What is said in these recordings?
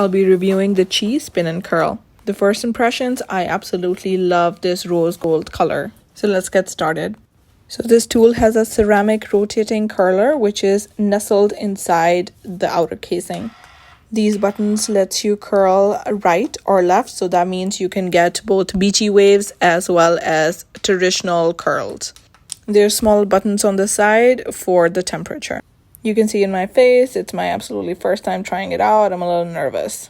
I'll be reviewing the cheese spin and curl. The first impressions, I absolutely love this rose gold color. So let's get started. So this tool has a ceramic rotating curler which is nestled inside the outer casing. These buttons lets you curl right or left, so that means you can get both beachy waves as well as traditional curls. There's small buttons on the side for the temperature. You can see in my face, it's my absolutely first time trying it out. I'm a little nervous.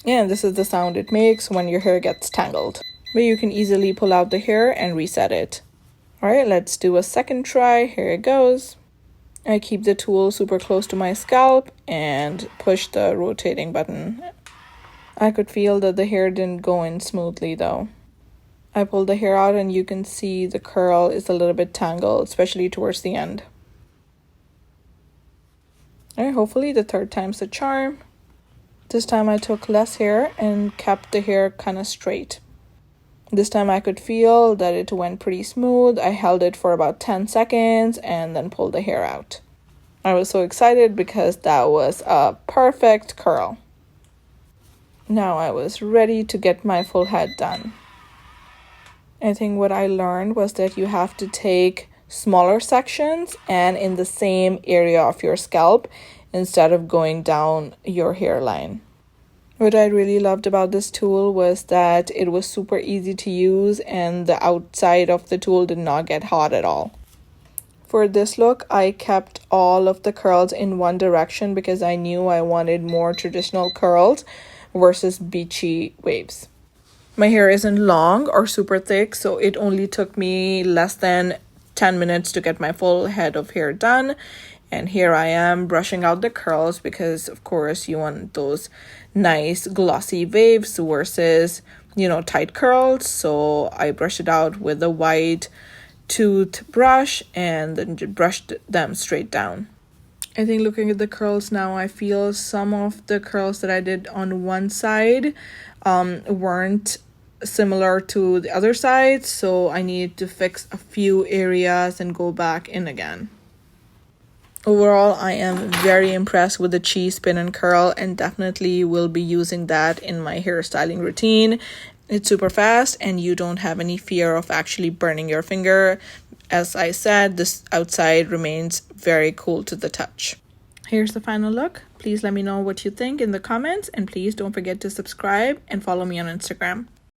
And this is the sound it makes when your hair gets tangled. But you can easily pull out the hair and reset it. Alright, let's do a second try. Here it goes. I keep the tool super close to my scalp and push the rotating button. I could feel that the hair didn't go in smoothly though. I pulled the hair out and you can see the curl is a little bit tangled, especially towards the end. Alright, hopefully the third time's the charm. This time I took less hair and kept the hair kind of straight. This time I could feel that it went pretty smooth. I held it for about 10 seconds and then pulled the hair out. I was so excited because that was a perfect curl. Now I was ready to get my full head done. I think what I learned was that you have to take smaller sections and in the same area of your scalp instead of going down your hairline. What I really loved about this tool was that it was super easy to use and the outside of the tool did not get hot at all. For this look, I kept all of the curls in one direction because I knew I wanted more traditional curls versus beachy waves. My hair isn't long or super thick, so it only took me less than 10 minutes to get my full head of hair done. And here I am brushing out the curls because, of course, you want those nice glossy waves versus, tight curls. So I brushed it out with a wide tooth brush and then brushed them straight down. I think looking at the curls now, I feel some of the curls that I did on one side weren't similar to the other side. So I needed to fix a few areas and go back in again. Overall, I am very impressed with the cheese spin and curl and definitely will be using that in my hairstyling routine. It's super fast and you don't have any fear of actually burning your finger. As I said, this outside remains very cool to the touch. Here's the final look. Please let me know what you think in the comments and please don't forget to subscribe and follow me on Instagram.